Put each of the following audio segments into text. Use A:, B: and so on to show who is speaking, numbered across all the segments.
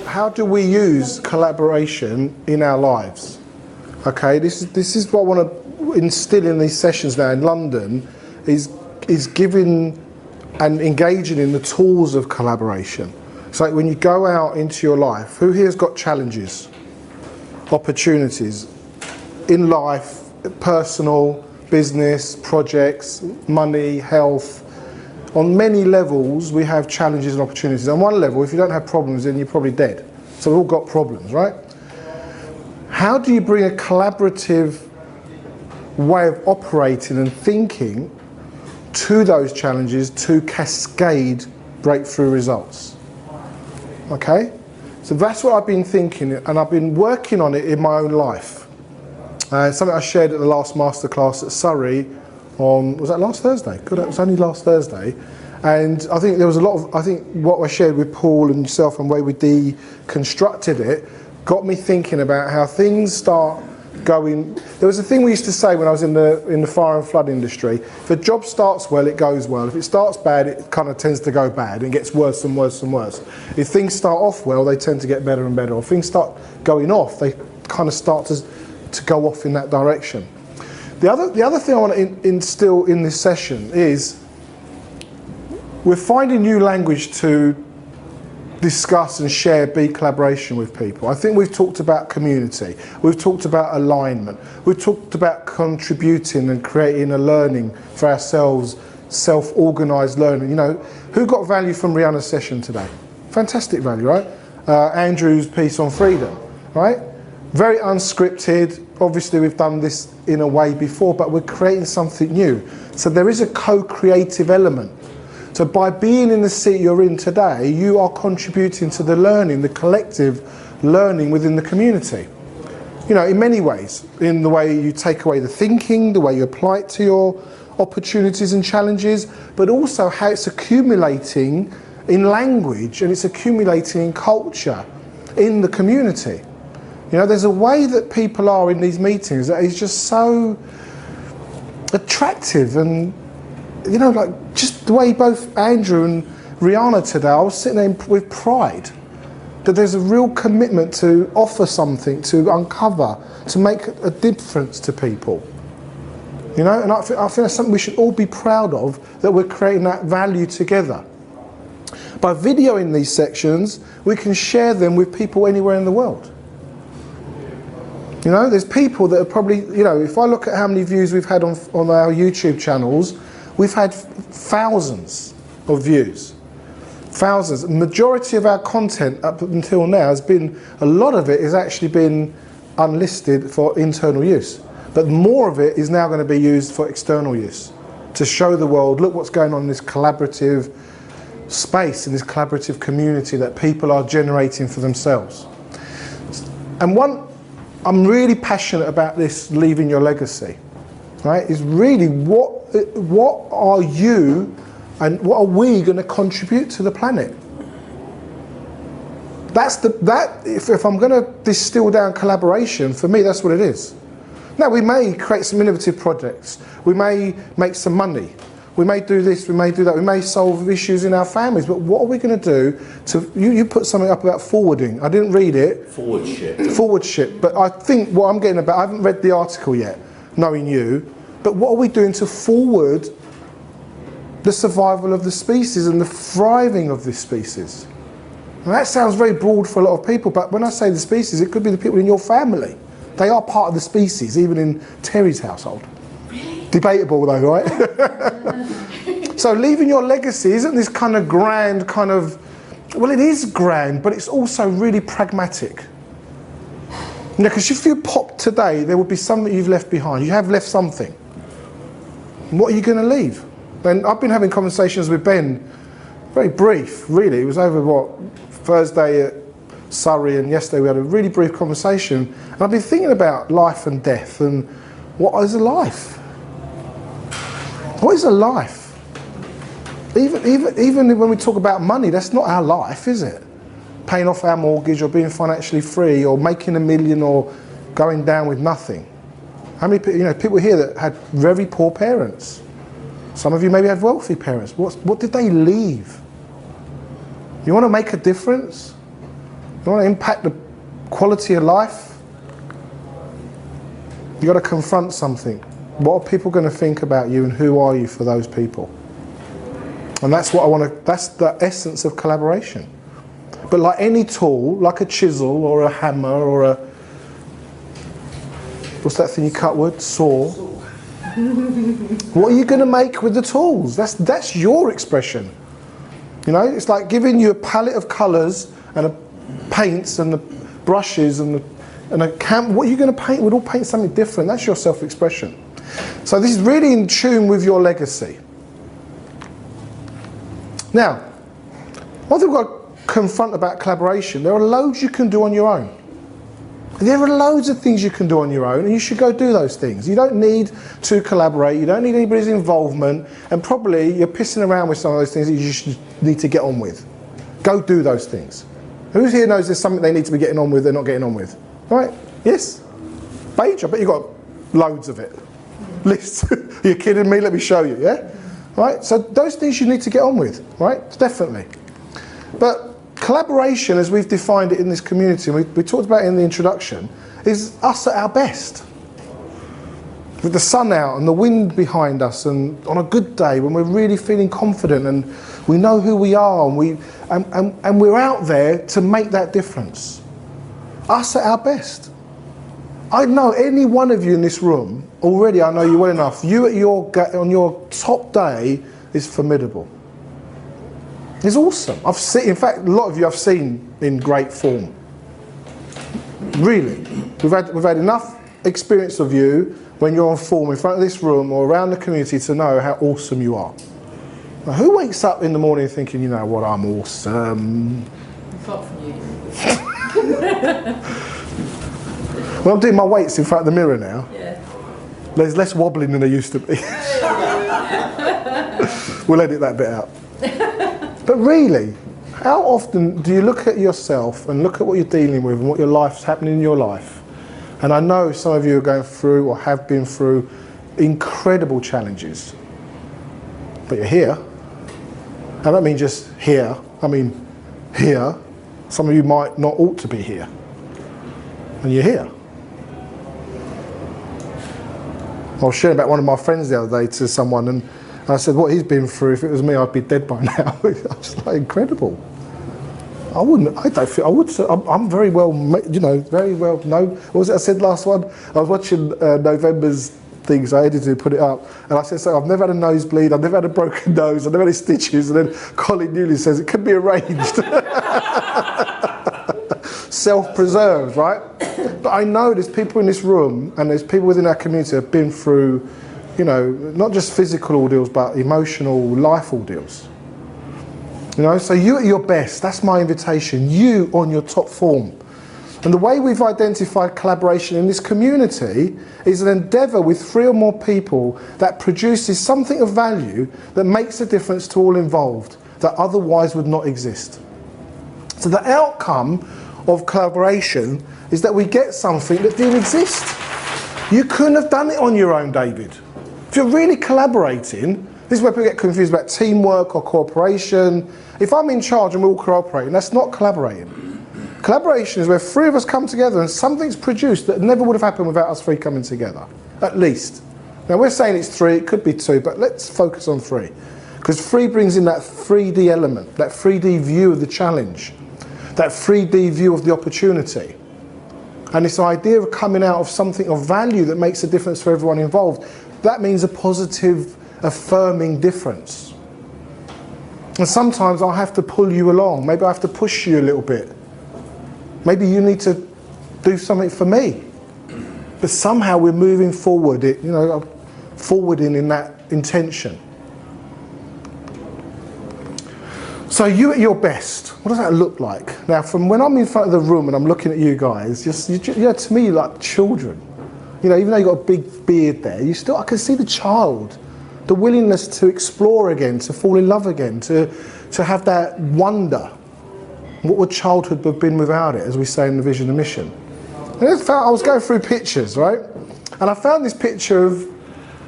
A: How do we use collaboration in our lives? Okay, this is what I want to instill in these sessions now in London, is giving and engaging in the tools of collaboration. So when you go out into your life, who here's got challenges, opportunities in life, personal, business, projects, money, health? On many levels, we have challenges and opportunities. On one level, if you don't have problems, then you're probably dead. So we've all got problems, right? How do you bring a collaborative way of operating and thinking to those challenges to cascade breakthrough results? Okay? So that's what I've been thinking, and I've been working on it in my own life. Something I shared at the last masterclass at Surrey on, was that last Thursday? Good, it was only last Thursday. And I think there was a lot of, I think what I shared with Paul and yourself and the way we deconstructed it got me thinking about how things start going. There was a thing we used to say when I was in the fire and flood industry: if a job starts well, it goes well. If it starts bad, it kind of tends to go bad and gets worse and worse and worse. If things start off well, they tend to get better and better. Or if things start going off, they kind of start to go off in that direction. The other thing I want to instill in this session is we're finding new language to discuss and share, be collaboration with people. I think we've talked about community, we've talked about alignment, we've talked about contributing and creating a learning for ourselves, self-organised learning. You know, who got value from Rihanna's session today? Fantastic value, right? Andrew's piece on freedom, right? Very unscripted. Obviously we've done this in a way before, but we're creating something new. So there is a co-creative element. So by being in the seat you're in today, you are contributing to the learning, the collective learning within the community. You know, in many ways, in the way you take away the thinking, the way you apply it to your opportunities and challenges, but also how it's accumulating in language and it's accumulating in culture in the community. You know, there's a way that people are in these meetings that is just so attractive, and you know, like just the way both Andrew and Rihanna today, I was sitting there with pride that there's a real commitment to offer something, to uncover, to make a difference to people. You know, and I think that's something we should all be proud of, that we're creating that value together. By videoing these sections, we can share them with people anywhere in the world. You know, there's people that are probably, you know, if I look at how many views we've had on our YouTube channels, we've had thousands of views. Thousands. The majority of our content up until now has been, a lot of it has actually been unlisted for internal use. But more of it is now going to be used for external use, to show the world, look what's going on in this collaborative space, in this collaborative community that people are generating for themselves. And I'm really passionate about this, leaving your legacy, right? Is really what are you and what are we going to contribute to the planet? If I'm going to distill down collaboration, for me, that's what it is. Now, we may create some innovative projects, we may make some money, we may do this, we may do that, we may solve issues in our families, but what are we going to do to, you put something up about forwarding, I didn't read it. Forwardship, but I think what I'm getting about, I haven't read the article yet, knowing you, but what are we doing to forward the survival of the species and the thriving of this species? And that sounds very broad for a lot of people, but when I say the species, it could be the people in your family. They are part of the species, even in Terry's household. Debatable though, right? So leaving your legacy isn't this kind of grand kind of, well, it is grand, but it's also really pragmatic. You know, because if you pop today, there will be something you've left behind. You have left something. What are you going to leave? And I've been having conversations with Ben, very brief, really. It was over, Thursday at Surrey, and yesterday we had a really brief conversation. And I've been thinking about life and death, and what is a life? What is a life? Even when we talk about money, that's not our life, is it? Paying off our mortgage, or being financially free, or making $1 million, or going down with nothing. How many people here that had very poor parents? Some of you maybe had wealthy parents. What did they leave? You want to make a difference? You want to impact the quality of life? You got to confront something. What are people going to think about you, and who are you for those people? And that's what I want to, that's the essence of collaboration. But like any tool, like a chisel or a hammer or a, what's that thing you cut wood? Saw. What are you going to make with the tools? That's your expression. You know, it's like giving you a palette of colours and a paints and the brushes and a what are you going to paint? We'd all paint something different. That's your self-expression. So this is really in tune with your legacy. Now, one thing we've got to confront about collaboration, there are loads you can do on your own. There are loads of things you can do on your own, and you should go do those things. You don't need to collaborate, you don't need anybody's involvement, and probably you're pissing around with some of those things that you just need to get on with. Go do those things. Who here knows there's something they need to be getting on with they're not getting on with? Right? Yes? Beige? I bet you've got loads of it. Lists. You're kidding me? Let me show you, yeah? Right? So those things you need to get on with, right? Definitely. But collaboration, as we've defined it in this community, and we talked about it in the introduction, is us at our best. With the sun out and the wind behind us, and on a good day when we're really feeling confident and we know who we are, and we're out there to make that difference. Us at our best. I know any one of you in this room, already I know you well enough, you on your top day is formidable. It's awesome. I've seen, in fact, a lot of you I've seen in great form. Really. We've had enough experience of you when you're on form in front of this room or around the community to know how awesome you are. Now, who wakes up in the morning thinking, you know what, I'm awesome?
B: Apart from you.
A: When I'm doing my weights in front of the mirror now,
B: Yeah.
A: there's less wobbling than there used to be. We'll edit that bit out. But really, how often do you look at yourself and look at what you're dealing with and what your life's happening in your life? And I know some of you are going through or have been through incredible challenges. But you're here. I don't mean just here, I mean here. Some of you might not ought to be here. And you're here. I was sharing about one of my friends the other day to someone, and I said what he's been through, if it was me I'd be dead by now. It's like incredible. I don't feel, I would say, I'm very well, you know, very well, no, what was it I said last one? I was watching November's things, I edited and put it up, and I said, so I've never had a nosebleed, I've never had a broken nose, I've never had any stitches, and then Colin Newley says it could be arranged. Self-preserved, right? But I know there's people in this room, and there's people within our community who have been through, you know, not just physical ordeals, but emotional life ordeals. You know, so you at your best, that's my invitation, you on your top form. And the way we've identified collaboration in this community is an endeavour with 3 or more people that produces something of value that makes a difference to all involved that otherwise would not exist. So the outcome of collaboration is that we get something that didn't exist. You couldn't have done it on your own, David. If you're really collaborating, this is where people get confused about teamwork or cooperation. If I'm in charge and we're all cooperating, that's not collaborating. Collaboration is where 3 of us come together and something's produced that never would have happened without us 3 coming together, at least. Now we're saying it's 3, it could be 2, but let's focus on 3. Because 3 brings in that 3D element, that 3D view of the challenge, that 3D view of the opportunity. And this idea of coming out of something of value that makes a difference for everyone involved, that means a positive, affirming difference. And sometimes I'll have to pull you along. Maybe I have to push you a little bit. Maybe you need to do something for me. But somehow we're moving forward, forwarding in that intention. So you at your best, what does that look like? Now, from when I'm in front of the room and I'm looking at you guys, you're to me like children. You know, even though you've got a big beard there, I can see the child, the willingness to explore again, to fall in love again, to have that wonder. What would childhood have been without it, as we say in the Vision and Mission? And I was going through pictures, right? And I found this picture of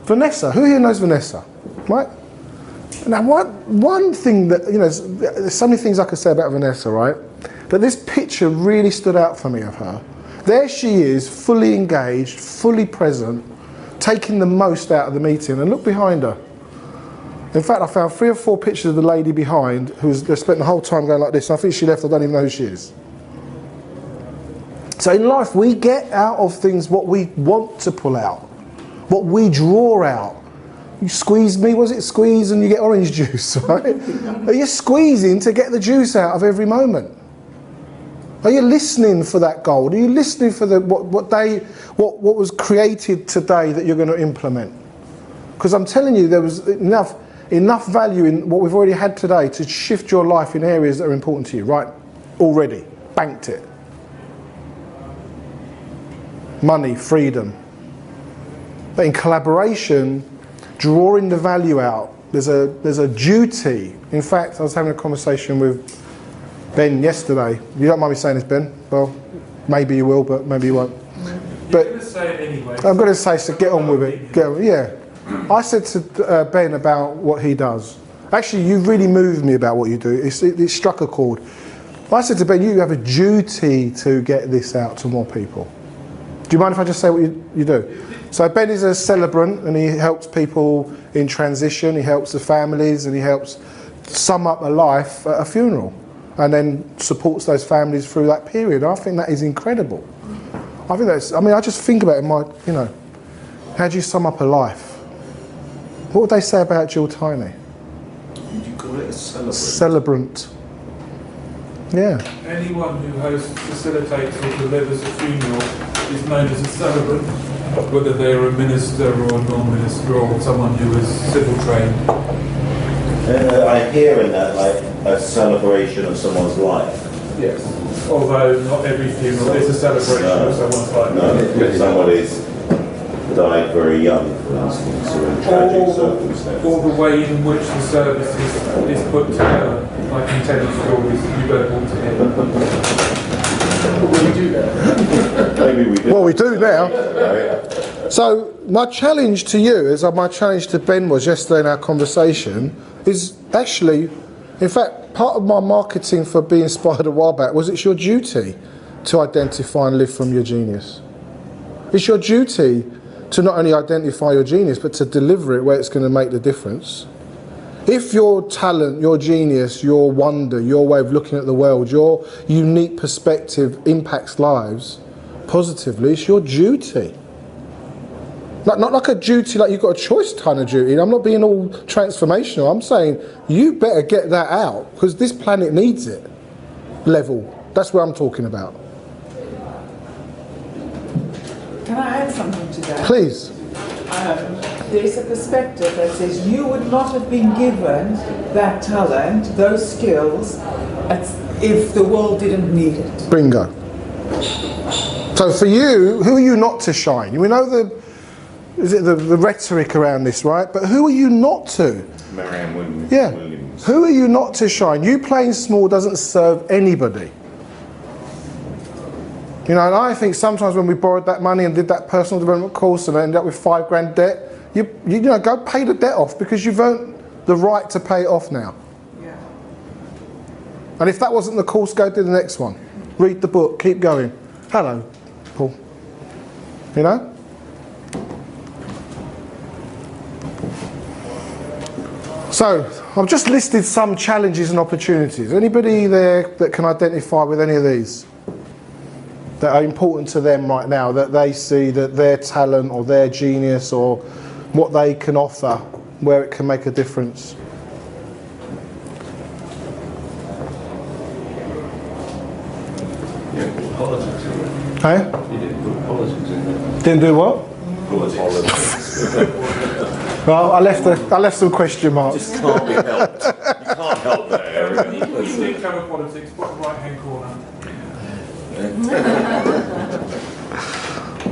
A: Vanessa. Who here knows Vanessa? right? Now, one thing that, you know, there's so many things I could say about Vanessa, right? But this picture really stood out for me of her. There she is, fully engaged, fully present, taking the most out of the meeting. And look behind her. In fact, I found 3 or 4 pictures of the lady behind who's spent the whole time going like this. I think she left, I don't even know who she is. So in life, we get out of things what we want to pull out, what we draw out. You squeeze me, was it squeeze and you get orange juice, right? Are you squeezing to get the juice out of every moment? Are you listening for that goal? Are you listening for the what was created today that you're going to implement? Because I'm telling you, there was enough value in what we've already had today to shift your life in areas that are important to you, right? Already, banked it. Money, freedom. But in collaboration, drawing the value out, there's a duty. In fact, I was having a conversation with Ben yesterday. You don't mind me saying this, Ben? Well, maybe you will, but maybe you won't. But
B: you're going to say it anyway.
A: I'm going to say, so get on with it. Yeah. I said to Ben about what he does. Actually, you really moved me about what you do. It struck a chord. I said to Ben, you have a duty to get this out to more people. Do you mind if I just say what you do? So Ben is a celebrant and he helps people in transition, he helps the families and he helps sum up a life at a funeral and then supports those families through that period. I think that is incredible. I just think about it in my, you know, how do you sum up a life? What would they say about Jill Tiny?
C: Would you call it a celebrant?
A: Celebrant. Yeah.
B: Anyone who hosts, facilitates or delivers a funeral is known as a celebrant, whether they're a minister or a non-minister or someone who is civil trained.
C: I hear in that like a celebration of someone's life.
B: Yes. Although not every funeral is a celebration of someone's life.
C: No, if somebody's died very young, for instance, or in tragic circumstances.
B: Or the way in which the service is put together, like in telling stories you don't want to hear. We do that.
C: Maybe we do.
A: Well, we do now.
C: Right.
A: So my challenge to you, as my challenge to Ben was yesterday in our conversation, is actually, in fact, part of my marketing for Be Inspired a while back was it's your duty to identify and live from your genius. It's your duty to not only identify your genius, but to deliver it where it's going to make the difference. If your talent, your genius, your wonder, your way of looking at the world, your unique perspective impacts lives positively, it's your duty. Not like a duty like you've got a choice kind of duty. I'm not being all transformational. I'm saying you better get that out because this planet needs it. Level. That's what I'm talking about.
D: Can I add something to that?
A: Please.
D: There's a perspective that says you would not have been given that talent, those skills, if the world didn't need it.
A: Bingo. So for you, who are you not to shine? We know the rhetoric around this, right? But who are you not to?
C: Marianne Williams.
A: Yeah. Who are you not to shine? You playing small doesn't serve anybody. You know, and I think sometimes when we borrowed that money and did that personal development course and ended up with £5,000 debt, you know, go pay the debt off because you've earned the right to pay it off now.
D: Yeah.
A: And if that wasn't the course, go do the next one. Read the book, keep going. Hello, Paul. You know? So, I've just listed some challenges and opportunities. Anybody there that can identify with any of these? That are important to them right now, that they see that their talent or their genius or what they can offer, where it can make a difference.
C: You didn't put politics in there.
A: Hey?
C: You didn't put politics in there.
A: Didn't do what?
C: Politics.
A: Well, I left some question marks.
C: Just can't be helped. You can't help that area.
B: You did cover politics, bottom right hand corner.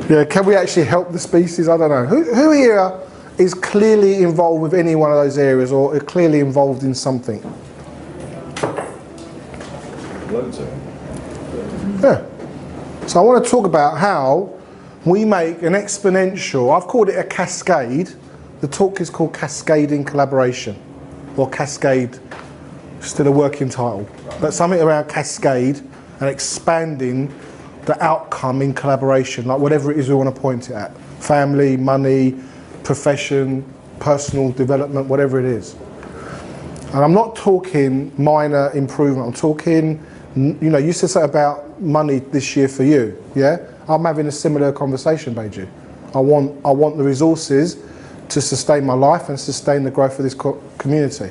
A: Yeah, can we actually help the species? I don't know. Who here is clearly involved with any one of those areas or are clearly involved in something?
C: Loads of them.
A: Yeah. So I want to talk about how we make an exponential, I've called it a cascade. the talk is called Cascading Collaboration, or Cascade, still a working title, but something around cascade and expanding the outcome in collaboration, like whatever it is we want to point it at. Family, money, profession, personal development, whatever it is. And I'm not talking minor improvement, I'm talking, you know, you said something about money this year for you, yeah? I'm having a similar conversation, Beiju. I want the resources to sustain my life and sustain the growth of this community.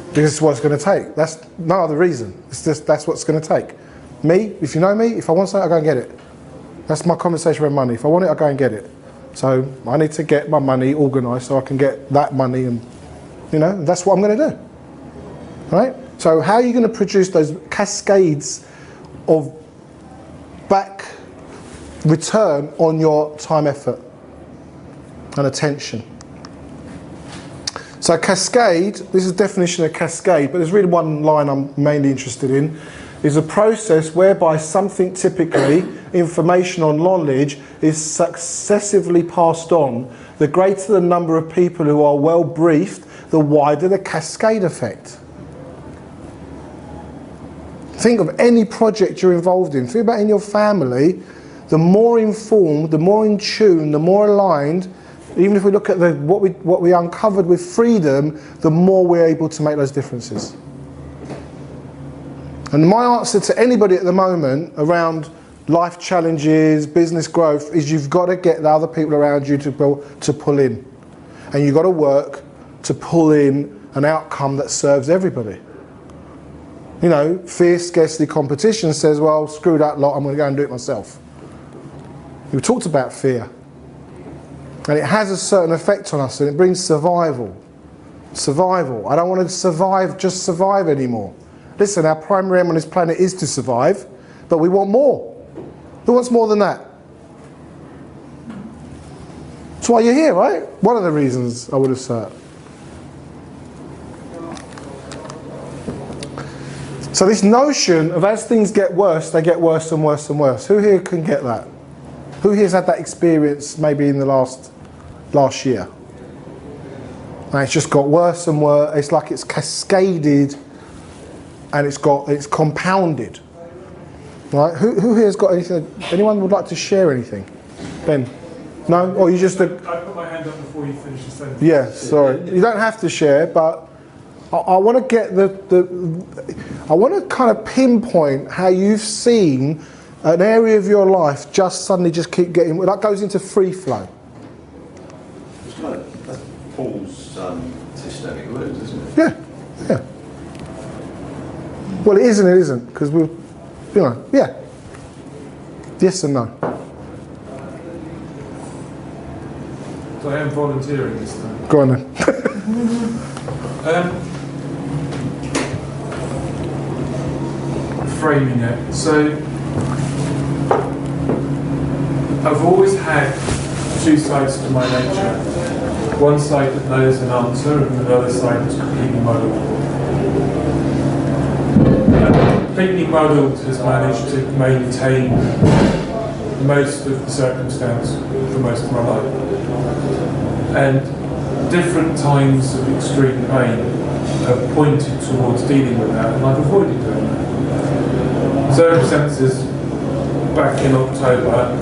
A: Because it's what it's going to take. That's no other reason. It's just, that's what it's going to take. Me, if you know me, if I want something, I go and get it. That's my conversation around money. If I want it, I go and get it. So I need to get my money organised so I can get that money, and you know, that's what I'm going to do. Right? So how are you going to produce those cascades of back return on your time, effort and attention? So cascade, this is the definition of cascade, but there's really one line I'm mainly interested in, is a process whereby something, typically information or knowledge, is successively passed on. The greater the number of people who are well briefed, the wider the cascade effect. Think of any project you're involved in. Think about in your family. The more informed, the more in tune, the more aligned, even if we look at what we uncovered with freedom, the more we're able to make those differences. And my answer to anybody at the moment around life challenges, business growth, is you've got to get the other people around you to pull in. And you've got to work to pull in an outcome that serves everybody. You know, fear, scarcity, competition says, well, screw that lot, I'm going to go and do it myself. We talked about fear. And it has a certain effect on us, and it brings survival. Survival. I don't want to survive, just survive anymore. Listen, our primary aim on this planet is to survive, but we want more. Who wants more than that? That's why you're here, right? One of the reasons, I would have said. So this notion of as things get worse, they get worse and worse and worse. Who here can get that? Who here's had that experience maybe in the last year? And it's just got worse and worse. It's like it's cascaded and it's compounded. Right? Who here's got anything? Anyone would like to share anything? Ben? No? Or you just...
B: I put my hand up before you finish the sentence.
A: Yeah, sorry. You don't have to share, but I want to get I want to kind of pinpoint how you've seen an area of your life just suddenly just keep getting, that goes into free flow.
C: It's kind of that's Paul's systemic wounds, isn't it?
A: Yeah, yeah. Well, it is and it isn't, because we're, you know, yeah. Yes and no.
B: So I am volunteering this time.
A: Go on then.
B: Framing it. So I've always had two sides to my nature. One side that knows an answer and another side that's completely muddled. Completely muddled has managed to maintain most of the circumstance for most of my life. And different times of extreme pain have pointed towards dealing with that, and I've avoided doing that. Circumstances back in October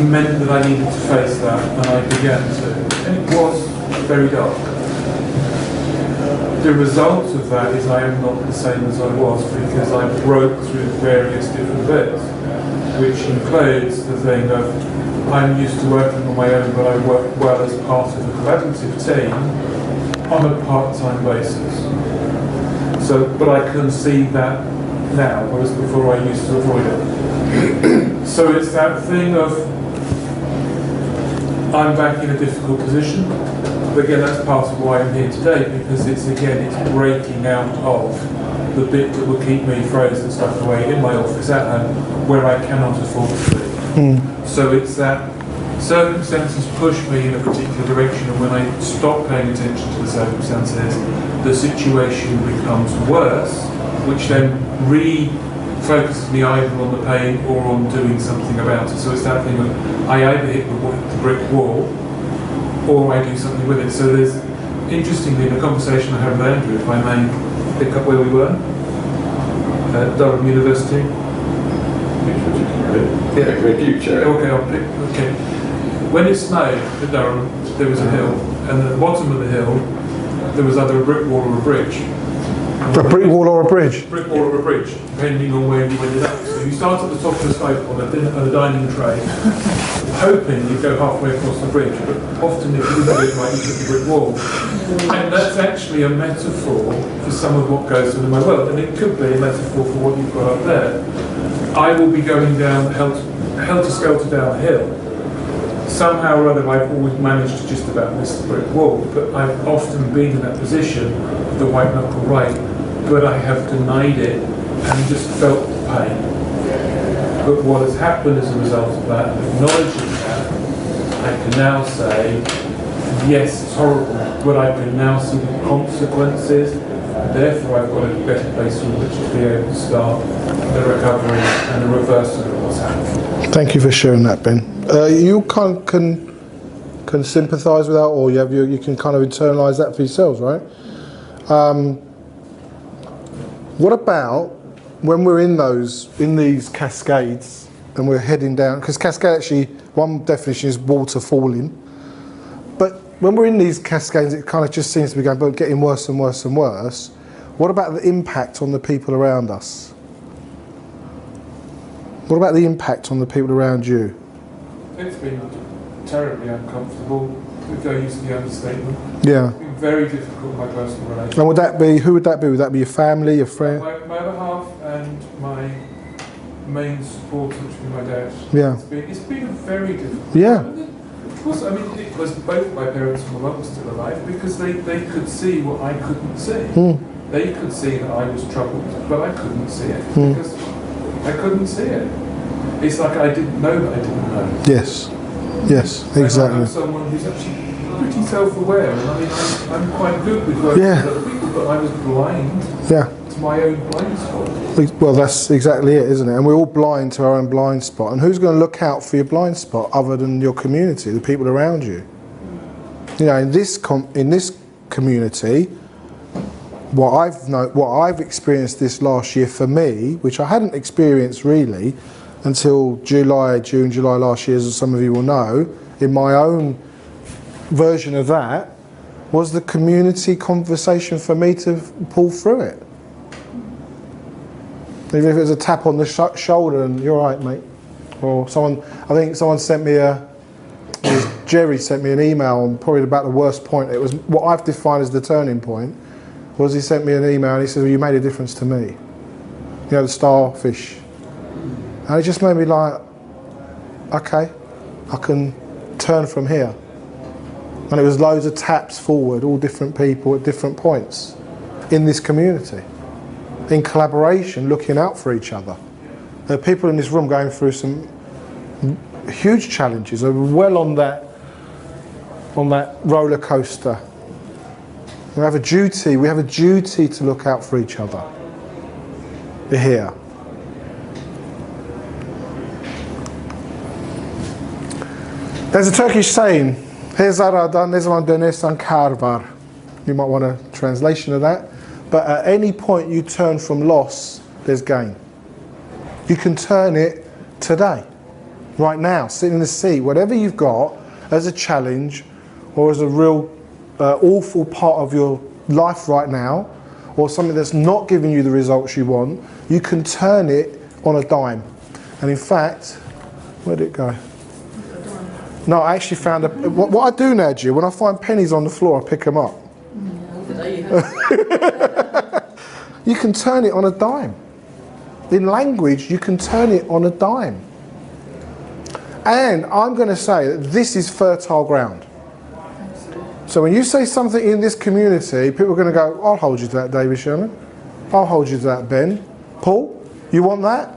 B: meant that I needed to face that, and I began to. And it was very dark. The result of that is I am not the same as I was because I broke through various different bits, which includes the thing of I'm used to working on my own, but I work well as part of a collaborative team on a part-time basis. So, but I can see that now, whereas before I used to avoid it. So it's that thing of I'm back in a difficult position. But again, that's part of why I'm here today, because it's breaking out of the bit that will keep me frozen stuff away in my office at home where I cannot afford to be. So it's that circumstances push me in a particular direction, and when I stop paying attention to the circumstances, the situation becomes worse, which then refocuses me either on the pain or on doing something about it. So it's that thing of I either hit the brick wall or I do something with it. So there's, interestingly, in the conversation I had with Andrew, if I may pick up where we were, at Durham University. Okay. When it snowed at Durham, there was a hill, and at the bottom of the hill, there was either a brick wall or a bridge.
A: A brick wall or a bridge?
B: Brick wall or a bridge, depending on where you ended up. So you start at the top of the slope on a dining tray, hoping you go halfway across the bridge, but often if you do it right, you hit the brick wall. And that's actually a metaphor for some of what goes on in my world, and it could be a metaphor for what you've got up there. I will be going down, helter-skelter down a hill. Somehow or other I've always managed to just about miss the brick wall, but I've often been in that position of the white knuckle right, but I have denied it and just felt the pain. But what has happened as a result of that, acknowledging that, I can now say, yes, it's horrible, but I can now see the consequences, and therefore I've got a better place from which to be able to start the recovery and the reversal of what's happened.
A: Thank you for sharing that, Ben. You can sympathise with that, or you can kind of internalise that for yourselves, right? What about when we're in these cascades and we're heading down? Because cascade, actually, one definition is water falling. But when we're in these cascades, it kind of just seems to be getting worse and worse and worse. What about the impact on the people around us? What about the impact on the people around you?
B: It's been terribly uncomfortable, to go use the understatement.
A: Yeah.
B: It's been very difficult in my personal relationship.
A: And who would that be? Would that be your family, your friend?
B: My other half and my main supporter, which would be my dad.
A: Yeah.
B: It's been very difficult.
A: Yeah.
B: Of course, I mean, it was both my parents and my mum were still alive because they could see what I couldn't see. They could see that I was troubled, but I couldn't see it because I couldn't see it. It's like I didn't know that I didn't know.
A: Yes. Yes, exactly.
B: I'm someone who's actually pretty self-aware, and I mean, I'm quite good with working with other people, but I was blind to my own blind spot.
A: Well, that's exactly it, isn't it? And we're all blind to our own blind spot. And who's going to look out for your blind spot other than your community, the people around you? You know, in this community, what I've experienced this last year for me, which I hadn't experienced really until June, July last year, as some of you will know, in my own version of that, was the community conversation for me to pull through it. Even if it was a tap on the shoulder and you're all right, mate. Or I think someone sent me Jerry sent me an email on probably about the worst point. It was what I've defined as the turning point. Was he sent me an email and he said, well, you made a difference to me. You know, the starfish. And it just made me like, okay, I can turn from here. And it was loads of taps forward, all different people at different points in this community. In collaboration, looking out for each other. There are people in this room going through some huge challenges, are well on that roller coaster. We have a duty to look out for each other. We're here. There's a Turkish saying, Hezaradan ne zaman dönersen kar var. You might want a translation of that. But at any point you turn from loss, there's gain. You can turn it today, right now, sitting in the seat, whatever you've got as a challenge or as a real awful part of your life right now, or something that's not giving you the results you want, you can turn it on a dime. And in fact, where'd it go? No, I actually found what I do now, Jill, when I find pennies on the floor, I pick them up. You can turn it on a dime. In language, you can turn it on a dime. And I'm going to say that this is fertile ground. So when you say something in this community, people are going to go, I'll hold you to that, David Sherman. I'll hold you to that, Ben. Paul, you want that?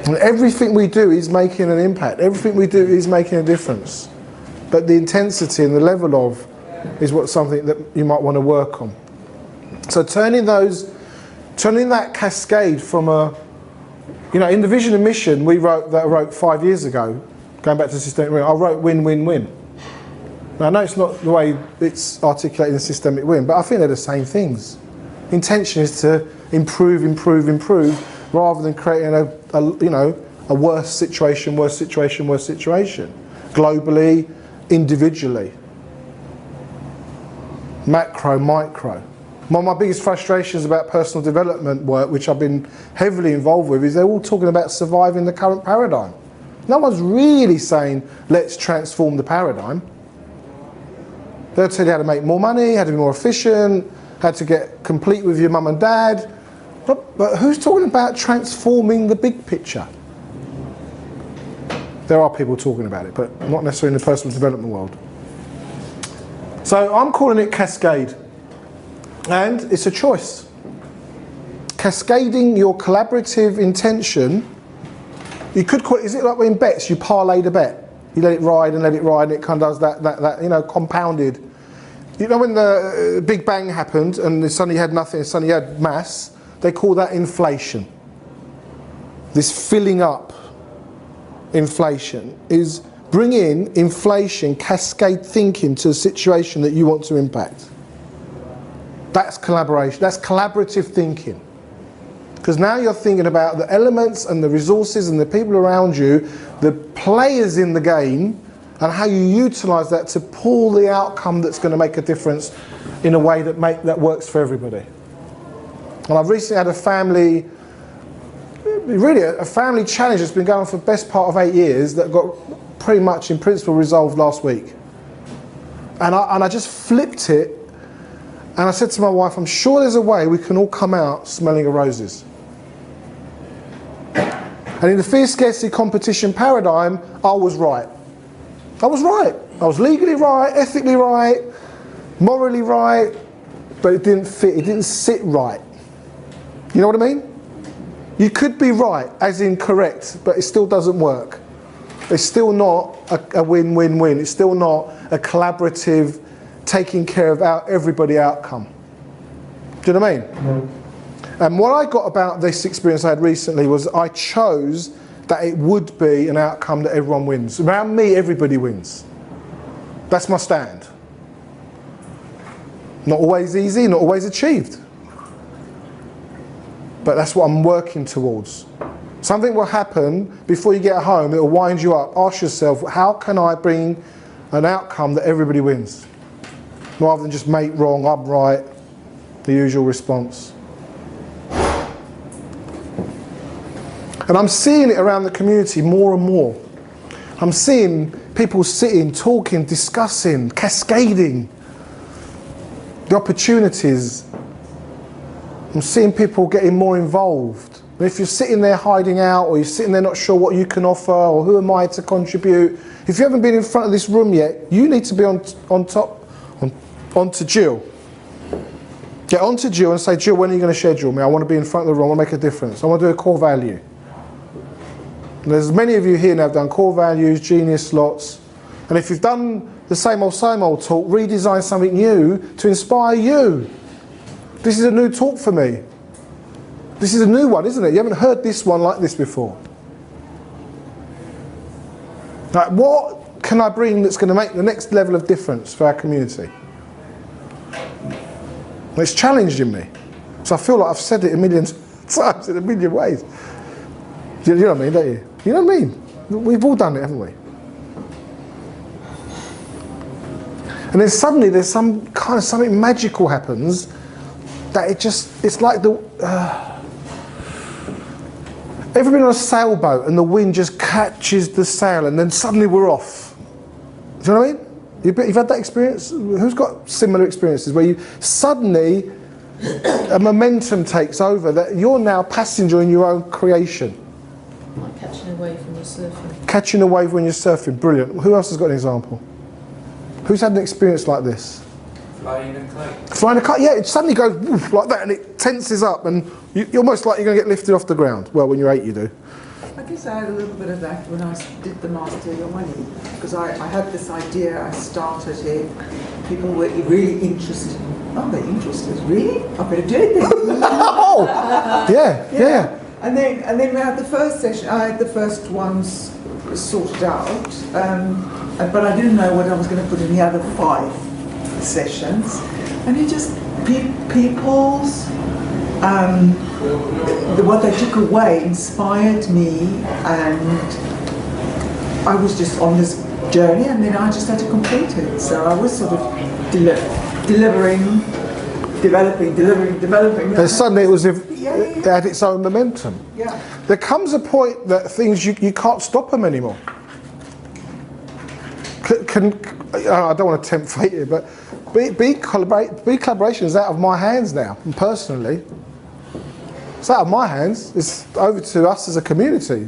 A: And everything we do is making an impact. Everything we do is making a difference. But the intensity and the level of is something that you might want to work on. So turning that cascade from in the vision and mission I wrote 5 years ago, Going back to systemic win, I wrote win-win-win. Now I know it's not the way it's articulated in systemic win, but I think they're the same things. Intention is to improve, improve, improve, rather than creating a worse situation, worse situation, worse situation. Globally, individually. Macro, micro. One of my biggest frustrations about personal development work, which I've been heavily involved with, is they're all talking about surviving the current paradigm. No one's really saying, let's transform the paradigm. They'll tell you how to make more money, how to be more efficient, how to get complete with your mum and dad. But who's talking about transforming the big picture? There are people talking about it, but not necessarily in the personal development world. So I'm calling it cascade. And it's a choice. Cascading your collaborative intention. You could call it, is it like in bets, you parlay the bet? You let it ride and let it ride, and it kind of does that compounded. You know when the Big Bang happened and suddenly you had nothing, and suddenly you had mass, they call that inflation. This filling up inflation is bringing inflation, cascade thinking to a situation that you want to impact. That's collaboration, that's collaborative thinking. Because now you're thinking about the elements and the resources and the people around you, the players in the game, and how you utilise that to pull the outcome that's going to make a difference in a way that works for everybody. And I've recently had a family challenge that's been going on for the best part of 8 years that got pretty much in principle resolved last week. And I just flipped it, and I said to my wife, I'm sure there's a way we can all come out smelling of roses. And in the fear scarcity competition paradigm, I was right. I was right. I was legally right, ethically right, morally right, but it didn't fit, it didn't sit right. You know what I mean? You could be right, as in correct, but it still doesn't work. It's still not a win-win-win. It's still not a collaborative, taking care of everybody outcome. Do you know what I mean? Mm-hmm. And what I got about this experience I had recently was I chose that it would be an outcome that everyone wins. Around me, everybody wins. That's my stand. Not always easy, not always achieved. But that's what I'm working towards. Something will happen before you get home, it'll wind you up. Ask yourself, how can I bring an outcome that everybody wins? Rather than just mate wrong, I'm right, the usual response. And I'm seeing it around the community more and more. I'm seeing people sitting, talking, discussing, cascading the opportunities. I'm seeing people getting more involved. And if you're sitting there hiding out, or you're sitting there not sure what you can offer, or who am I to contribute, if you haven't been in front of this room yet, you need to be onto Jill. Get onto Jill and say, Jill, when are you going to schedule me? I want to be in front of the room, I want to make a difference. I want to do a core value. And there's many of you here now have done core values, genius slots. And if you've done the same old talk, redesign something new to inspire you. This is a new talk for me. This is a new one, isn't it? You haven't heard this one like this before. Like, what can I bring that's going to make the next level of difference for our community? And it's challenging me. So I feel like I've said it a million times in a million ways. You know what I mean, don't you? You know what I mean? We've all done it, haven't we? And then suddenly there's something magical happens that it's like everybody on a sailboat and the wind just catches the sail and then suddenly we're off. Do you know what I mean? You've had that experience? Who's got similar experiences where you suddenly a momentum takes over that you're now a passenger in your own creation?
E: Like catching a wave when you're surfing.
A: Catching a wave when you're surfing, brilliant. Who else has got an example? Who's had an experience like this?
B: Flying a kite.
A: Flying a kite, yeah, it suddenly goes woof, like that and it tenses up and you're almost like you're going to get lifted off the ground. Well, when you're 8 you do.
D: I guess I had a little bit of that when I did the Master Your Money, because I had this idea, I started it, people were really interested. Oh, they're interested, really? I better do it then.
A: Oh, yeah.
D: And then we had the first session, I had the first ones sorted out, but I didn't know what I was going to put in the other 5 sessions. And it just, people's, what they took away inspired me, and I was just on this journey, and then I just had to complete it. So I was sort of developing.
A: And suddenly it was as if it had its own momentum.
D: Yeah.
A: There comes a point that things, you can't stop them anymore. I don't want to tempt fate here, but be collaboration is out of my hands now, personally. It's out of my hands. It's over to us as a community.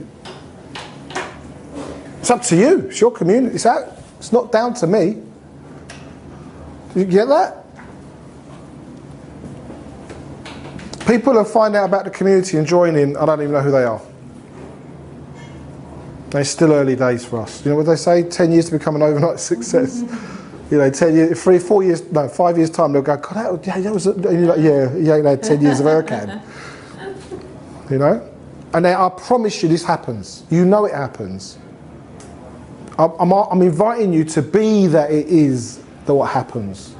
A: It's up to you. It's your community. It's out. It's not down to me. You get that? People who find out about the community and join in, I don't even know who they are. They're still early days for us. You know what they say? 10 years to become an overnight success. You know, 10 years, 3, 4 years, no, 5 years time, they'll go, God, that was, and you're like, yeah, you ain't had 10 years of Erkan. You know? And then I promise you this happens. You know it happens. I'm inviting you to be that it is that what happens.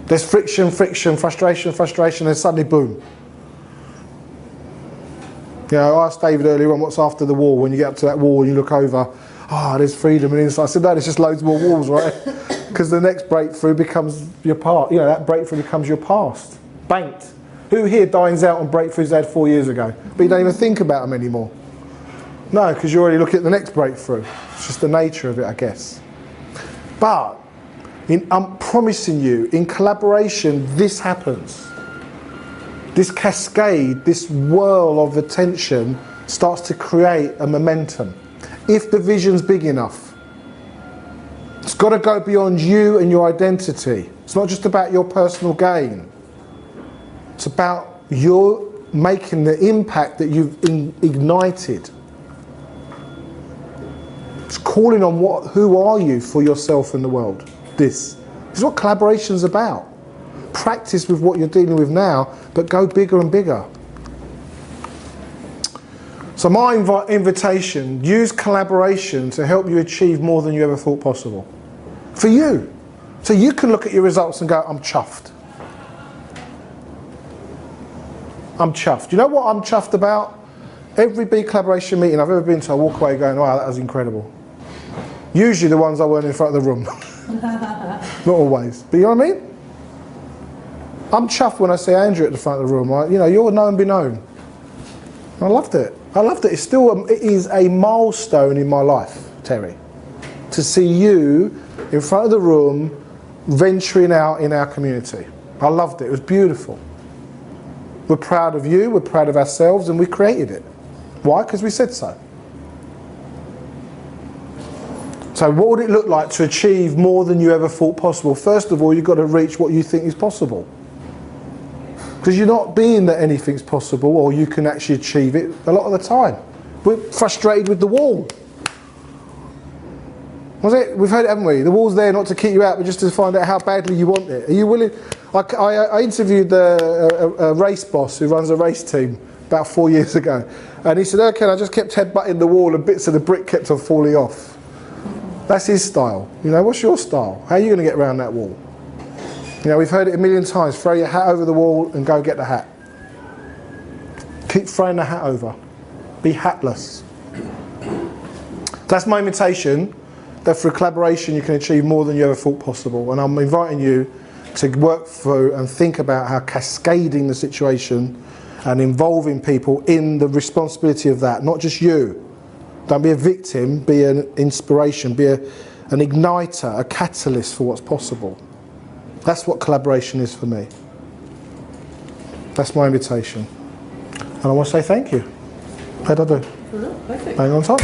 A: There's friction, frustration, and suddenly boom. You know, I asked David earlier on what's after the wall. When you get up to that wall and you look over, there's freedom and inside. I said, no, there's just loads more walls, right? Because the next breakthrough becomes your past. You know, that breakthrough becomes your past. Banked. Who here dines out on breakthroughs they had 4 years ago? But you don't even think about them anymore. No, because you already look at the next breakthrough. It's just the nature of it, I guess. But I'm promising you, in collaboration, this happens. This cascade, this whirl of attention starts to create a momentum. If the vision's big enough, it's got to go beyond you and your identity. It's not just about your personal gain. It's about your making the impact that you've ignited. It's calling on who are you for yourself and the world. This is what collaboration's about. Practice with what you're dealing with now, but go bigger and bigger. So my invitation, use collaboration to help you achieve more than you ever thought possible. For you. So you can look at your results and go, I'm chuffed. I'm chuffed. You know what I'm chuffed about? Every big collaboration meeting I've ever been to, I walk away going, wow, that was incredible. Usually the ones I weren't in front of the room. Not always. But you know what I mean? I'm chuffed when I see Andrew at the front of the room. Right? You know, you're known be known. I loved it. I loved it. It is a milestone in my life, Terry, to see you in front of the room venturing out in our community. I loved it. It was beautiful. We're proud of you. We're proud of ourselves, and we created it. Why? Because we said so. So what would it look like to achieve more than you ever thought possible? First of all, you've got to reach what you think is possible. Because you're not being that anything's possible or you can actually achieve it a lot of the time. We're frustrated with the wall. Was it? We've heard it, haven't we? The wall's there not to keep you out, but just to find out how badly you want it. Are you willing? I interviewed a race boss who runs a race team about 4 years ago. And he said, okay, I just kept headbutting the wall and bits of the brick kept on falling off. That's his style. You know, what's your style? How are you going to get around that wall? You know, we've heard it a million times. Throw your hat over the wall and go get the hat. Keep throwing the hat over. Be hatless. That's my invitation, that through collaboration you can achieve more than you ever thought possible. And I'm inviting you to work through and think about how cascading the situation and involving people in the responsibility of that, not just you. Don't be a victim, be an inspiration, be an igniter, a catalyst for what's possible. That's what collaboration is for me. That's my invitation. And I want to say thank you. How'd I do?
E: Perfect.
A: Bang on top.